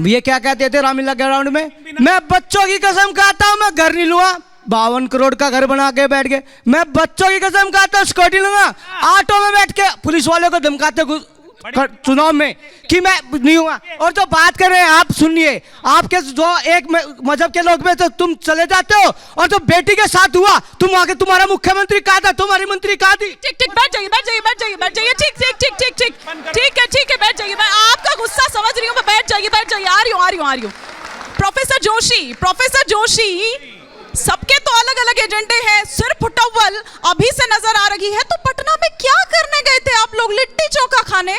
ये क्या कहते थे रामलीला ग्राउंड में, मैं बच्चों की कसम खाता हूँ मैं घर नहीं लूंगा, 52 करोड़ का घर बना के बैठ गए, मैं बच्चों की कसम खाता हूँ सिक्योरिटी लूंगा, ऑटो में बैठ के पुलिस वालों को धमकाते चुनाव में कि मैं नहीं हुआ। और जो बात कर रहे हैं आप सुनिए, आपके जो एक मजहब के लोग में तो तुम चले जाते हो, और जो बेटी के साथ हुआ तुम आगे, तुम्हारा मुख्यमंत्री कहा था, तुम्हारी मंत्री कहा थी। ठीक ठीक, बैठ जाइए बैठ जाइए बैठ जाइए बैठ जाइए, ठीक ठीक ठीक ठीक ठीक ठीक है बैठ जाइए, मैं आपका गुस्सा समझ रही हूँ, बैठ जाइए आ रही हूँ। प्रोफेसर जोशी, सबके तो अलग अलग एजेंडे हैं, सिर्फ टॉवल अभी से नजर आ रही है, तो पटना में क्या करने गए थे आप लोग? लिट्टी चोखा खाने?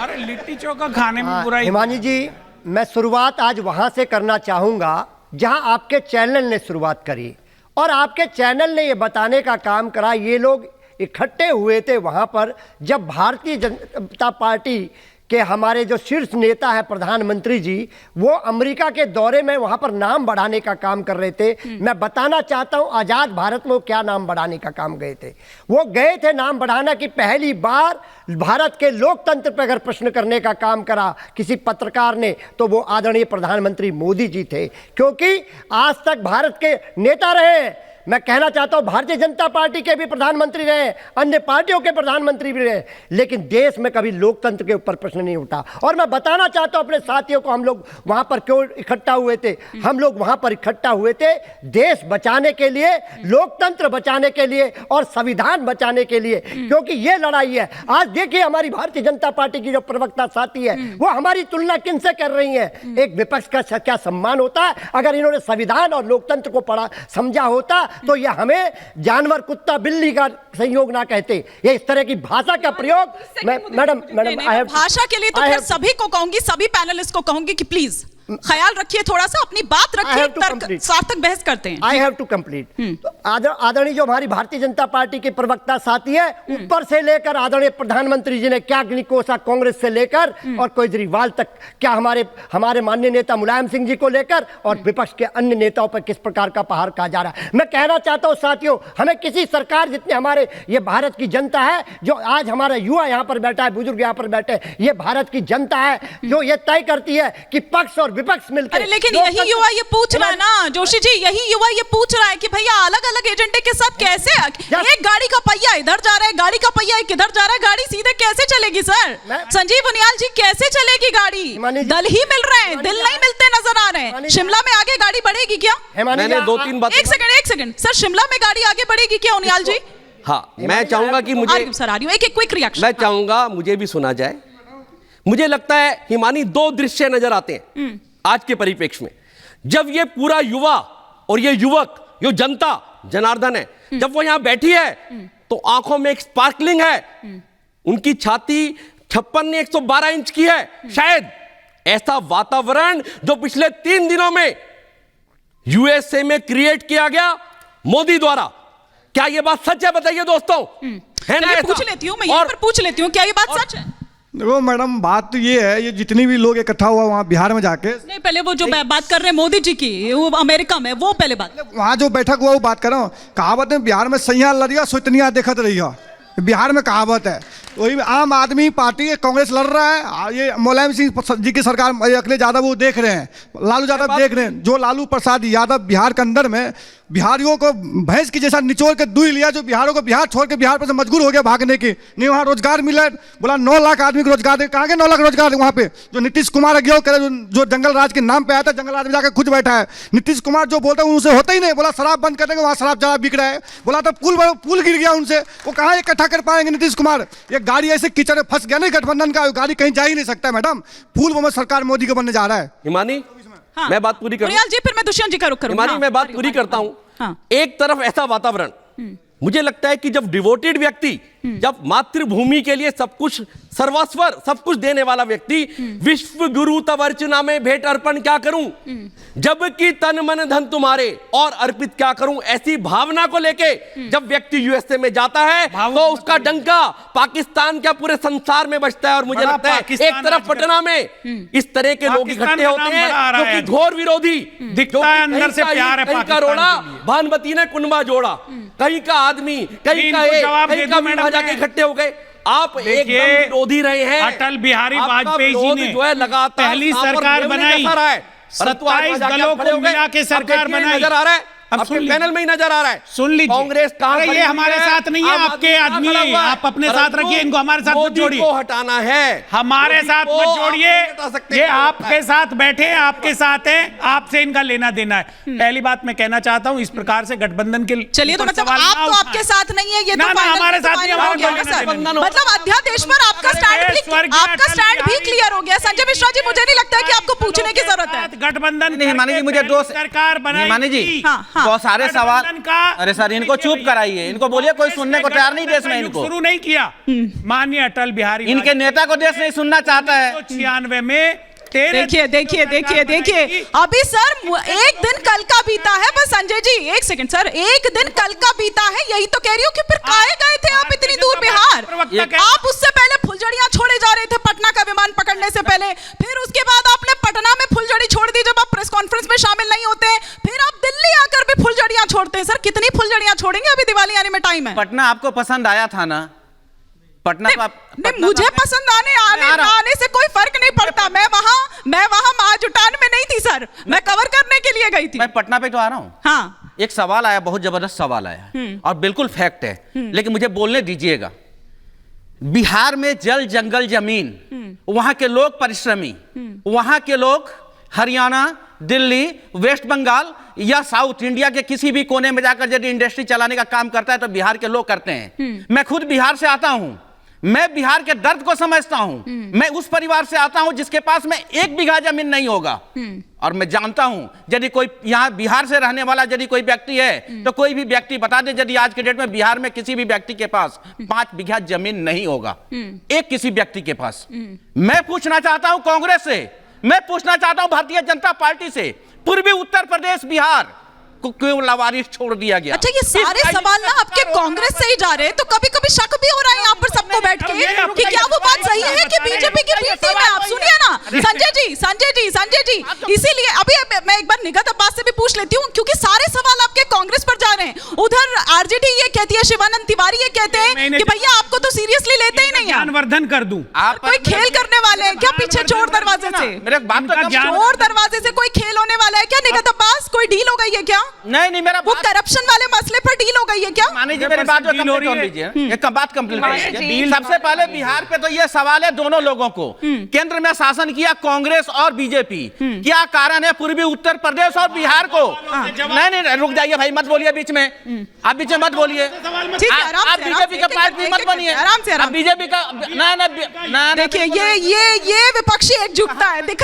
अरे लिट्टी चोखा खाने में बुराई। हिमानी जी, मैं शुरुआत आज वहां से करना चाहूंगा जहां आपके चैनल ने शुरुआत करी, और आपके चैनल ने ये बताने का काम करा, ये लोग इकट्ठे हुए थे वहां पर जब भारतीय जनता पार्टी कि हमारे जो शीर्ष नेता है प्रधानमंत्री जी, वो अमेरिका के दौरे में वहाँ पर नाम बढ़ाने का काम कर रहे थे। मैं बताना चाहता हूँ आज़ाद भारत में वो क्या नाम बढ़ाने का काम गए थे। वो गए थे नाम बढ़ाना कि पहली बार भारत के लोकतंत्र पर अगर प्रश्न करने का काम करा किसी पत्रकार ने, तो वो आदरणीय प्रधानमंत्री मोदी जी थे, क्योंकि आज तक भारत के नेता रहे। मैं कहना चाहता हूं भारतीय जनता पार्टी के भी प्रधानमंत्री रहे, अन्य पार्टियों के प्रधानमंत्री भी रहे, लेकिन देश में कभी लोकतंत्र के ऊपर प्रश्न नहीं उठा। और मैं बताना चाहता हूं अपने साथियों को, हम लोग वहां पर क्यों इकट्ठा हुए थे। हम लोग वहां पर इकट्ठा हुए थे देश बचाने के लिए, लोकतंत्र बचाने के लिए और संविधान बचाने के लिए, क्योंकि ये लड़ाई है। आज देखिए हमारी भारतीय जनता पार्टी की जो प्रवक्ता साथी है, वो हमारी तुलना किनसे कर रही है। एक विपक्ष का क्या सम्मान होता है? अगर इन्होंने संविधान और लोकतंत्र को पढ़ा समझा होता तो ये हमें जानवर, कुत्ता, बिल्ली का संयोग ना कहते। ये इस तरह की भाषा का प्रयोग, मैडम भाषा के लिए तो खैर सभी को कहूंगी, सभी पैनलिस्ट को कहूंगी कि प्लीज ख्याल रखिए, थोड़ा सा अपनी बात रखिए, सार्थक बहस करते हैं। I have to complete. आदरणीय जो हमारी भारतीय जनता पार्टी के प्रवक्ता साथी है, ऊपर से लेकर आदरणीय प्रधानमंत्री जी ने क्या कोसा कांग्रेस से लेकर और केजरीवाल तक, क्या हमारे माननीय नेता मुलायम सिंह जी को लेकर और विपक्ष के अन्य नेताओं पर किस प्रकार का पहाड़ कहा जा रहा है। मैं कहना चाहता हूं साथियों, हमें किसी सरकार जितने हमारे ये भारत की जनता है, जो आज हमारा युवा यहाँ पर बैठा है, बुजुर्ग यहाँ पर बैठे, ये भारत की जनता है जो ये तय करती है कि पक्ष और विपक्ष मिलकर। अरे लेकिन यही युवा ये पूछ रहा है ना जोशी जी, यही युवा ये पूछ रहा है कि भैया अलग अलग एजेंडे के साथ कैसे, एक गाड़ी का पहिया इधर जा रहा है, गाड़ी का पहिया किधर जा रहा है, गाड़ी सीधे कैसे चलेगी सर? संजीव उनियाल जी, कैसे चलेगी गाड़ी? दल ही मिल रहे हैं, दिल नहीं मिलते नजर आ रहे हैं। शिमला में आगे गाड़ी बढ़ेगी क्या? मैंने 2-3 बात। एक सेकंड सर, शिमला में गाड़ी आगे बढ़ेगी क्या उनियाल जी? हाँ, मैं चाहूंगा कि मुझे सर आ रही हूं, एक क्विक रिएक्शन मैं चाहूंगा मुझे भी सुना जाए। मुझे लगता है हिमानी, 2 दृश्य नजर आते हैं आज के परिप्रेक्ष्य में। जब ये पूरा युवा और ये युवक, ये जनता जनार्दन है, जब वो यहां बैठी है तो आंखों में एक स्पार्कलिंग है, उनकी छाती 56 नहीं 112 इंच की है। शायद ऐसा वातावरण जो पिछले 3 दिनों में यूएसए में क्रिएट किया गया मोदी द्वारा, क्या ये बात सच है? बताइए दोस्तों। है ना? पूछ लेती हूं मैं, यहीं पर पूछ लेती हूं, क्या ये बात सच है? देखो मैडम, बात तो ये है, ये जितनी भी लोग इकट्ठा हुआ वहाँ बिहार में जाके, नहीं पहले वो जो बात कर रहे हैं मोदी जी की, वो अमेरिका में, वो पहले बात, वहाँ जो बैठक हुआ वो बात कर रहा हूँ। कहावत है बिहार में सैया लड़िया सोतनिया देखत रहिया, बिहार में कहावत है। वही आम आदमी पार्टी कांग्रेस लड़ रहा है, ये मुलायम सिंह जी की सरकार, अखिलेश यादव वो देख रहे हैं, लालू यादव देख रहे हैं। जो लालू प्रसाद यादव बिहार के अंदर में बिहारियों को भैंस की जैसा निचोड़ के दूध लिया, जो बिहारों को बिहार छोड़ के बिहार पर से मजबूर हो गया भागने की, नहीं वहाँ रोजगार मिला, बोला 9 लाख आदमी को रोजगार दे। कहाँ के 9 लाख रोजगार वहाँ पे? जो नीतीश कुमार अज्ञो जो जंगल राज के नाम पे आया था, जंगल राज में जाकर खुद बैठा है। नीतीश कुमार जो बोलता है उनसे होता ही नहीं, बोला शराब बंद कर देंगे, वहाँ शराब ज्यादा बिक रहा है, बोला तो पुल गिर गया उनसे, वो कहाँ इकट्ठा कर पाएंगे नीतीश कुमार? ये गाड़ी ऐसे कीचड़ में फंस गया नहीं गठबंधन का, गाड़ी कहीं जा ही नहीं सकता मैडम। फूल वो सरकार मोदी को बनने जा रहा है। हिमानी, मैं बात पूरी करूं जी, फिर मैं दुष्यंत जी का रुख करूंगा। हिमानी, मैं बात पूरी करता हूं। एक तरफ ऐसा वातावरण, मुझे लगता है कि जब डिवोटेड व्यक्ति, जब मातृभूमि के लिए सब कुछ सर्वस्वर सब कुछ देने वाला व्यक्ति, विश्व गुरु तव अर्चना में भेंट अर्पण क्या करूं, जबकि तन मन धन तुम्हारे और अर्पित क्या करूं, ऐसी भावना को लेके जब व्यक्ति यूएसए में जाता है तो उसका डंका पाकिस्तान का पूरे संसार में बजता है। और मुझे लगता है एक तरफ पटना में इस तरह के लोग इकट्ठे होते हैं जो कि घोर विरोधी, दिखता है अंदर से प्यार है कहीं का रोड़ा भानुमती ने कुनबा जोड़ा, कहीं का आदमी, कहीं का जाके इकट्ठे हो गए। आप देखिए, एकदम विरोधी रहे हैं। अटल बिहारी आपका वाजपेयी जी विरोध ने जो है लगातार पहली सांप और सरकार नींबू बनाई, जैसा रहा है। परंतु आज 27 जाके आप दलों खड़े को हो गए, मिला के अब सरकार देखिए बनाई। नजर आ रहा है, अब आपके सुन लीजिए। पैनल में ही नजर आ रहा है। सुन लीजिए, कांग्रेस कहां अरे खड़ी ये हुई हमारे है? साथ नहीं है, आम आपके आदमी आदमी खड़ा है। हुआ है। आप अपने साथ परंतु रखिए, इनको हमारे साथ मत मोदी जोड़िए। को हटाना है, हमारे मोदी साथ को मत आप जोड़िए। नहीं हटा सकते। ये आपके साथ बैठे, आपके साथ हैं, आपसे इनका लेना देना है। पहली बात मैं कहना चाहता हूँ, इस प्रकार से गठबंधन के चलिए, तो ऊपर मतलब सवाल आप ना तो उठाएं। आपके साथ नहीं है, ये ना, तो ना, फाइनल हमारे तो साथ नहीं, फाइनल हो हमारे गया को ना लेना सर। देना नहीं। मतलब अध्यादेश पर आपका स्टैंड भी, स्वर्गीय आपका अटल स्टैंड भी बिहारी क्लियर हो गया। संजय मिश्रा जी, मुझे नहीं लगता है कि आपको पूछने की जरूरत है। गठबंधन नहीं, हिमानी जी, मुझे दो सरकार बनाई हिमानी जी, थी। हाँ, हाँ। बहुत सारे सवाल। गठबंधन का अरे सर, इनको चुप कराइए, इनको बोलिए कोई सुनने को तैयार नहीं देश में। इनको शुरू नहीं किया माननीय अटल बिहारी इनके नेता को देश नहीं सुनना चाहता है। 1996 में 13 देखिए अभी सर एक दिन कल का बीता है बस। संजय जी एक सेकंड सर, एक दिन कल का बीता है, यही तो कह रही हूँ कि फिर काहे गए थे आप इतनी दूर बिहार? आप उससे पहले फुलझड़ियां छोड़े जा रहे थे पटना का विमान पकड़ने से पहले, फिर उसके बाद आपने पटना में फुलझड़ी छोड़ दी जब आप प्रेस कॉन्फ्रेंस में शामिल नहीं होते, फिर आप दिल्ली आकर भी फुलझड़ियां छोड़ते हैं। सर कितनी फुलझड़ियां छोड़ेंगे? अभी दिवाली आने में टाइम है। पटना आपको पसंद आया था ना? पटना तो नहीं, मुझे पसंद आने से कोई फर्क नहीं पड़ता। मैं वहां माँ जुटान में नहीं थी सर, मैं कवर करने के लिए गई थी। मैं पटना पे तो आ रहा हूँ। हाँ, एक सवाल आया, बहुत जबरदस्त सवाल आया और बिल्कुल फैक्ट है, लेकिन मुझे बोलने दीजिएगा। बिहार में जल जंगल जमीन, वहां के लोग परिश्रमी, वहां के लोग हरियाणा, दिल्ली, वेस्ट बंगाल या साउथ इंडिया के किसी भी कोने में जाकर यदि इंडस्ट्री चलाने का काम करता है तो बिहार के लोग करते हैं। मैं खुद बिहार से आता हूं, मैं बिहार के दर्द को समझता हूं। मैं उस परिवार से आता हूं जिसके पास में 1 बीघा जमीन नहीं होगा, और मैं जानता हूं यदि कोई यहां बिहार से रहने वाला यदि कोई व्यक्ति है तो कोई भी व्यक्ति बता दे यदि आज के डेट में बिहार में किसी भी व्यक्ति के पास 5 बीघा जमीन नहीं होगा, एक किसी व्यक्ति के पास। मैं पूछना चाहता हूं कांग्रेस से, मैं पूछना चाहता हूं भारतीय जनता पार्टी से, पूर्वी उत्तर प्रदेश बिहार को क्यों लावारिस छोड़ दिया गया? अच्छा, ये सारे सवाल ना आपके कांग्रेस से ही जा रहे हैं, तो कभी कभी शक भी हो रहा है यहाँ पर सबको बैठ के कि क्या वो बात सही है कि बीजेपी की बी टीम है। आप सुनिए ना संजय जी, इसीलिए अभी मैं एक बार निगत अब्बास से भी पूछ लेती हूँ, क्योंकि सारे सवाल आपके कांग्रेस पर जा रहे हैं। उधर आरजेडी ये कहती है, शिवानंद तिवारी ये कहते हैं कि भैया आपको तो सीरियसली लेते ही नहीं है। ज्ञानवर्धन कर दूं, आप कोई खेल करने वाले हैं क्या पीछे चोर दरवाजे से? मेरे बात तो चोर दरवाजे से कोई खेल होने वाला है क्या? निगत अब्बास, कोई डील हो गई है क्या? नहीं, मेरा वो करप्शन वाले मसले पर डील हो गई है क्या? मानी जी, मेरी बात को डील हो कंप्लीट रही कर है। लीजिए, एक बात कंप्लीट कर लीजिए। सबसे पहले बिहार पे तो ये सवाल है दोनों लोगों को, केंद्र में शासन किया कांग्रेस और बीजेपी, क्या कारण है पूर्वी उत्तर प्रदेश और बिहार को? नहीं, रुक जाइए भाई, मत बोलिए बीच में, आप बीच में मत बोलिए। ठीक है, आराम आप से, बीजेपी का पार्टी मत बनिए, आराम से। बीजेपी का ना देखिए ये विपक्षी एकजुटता है।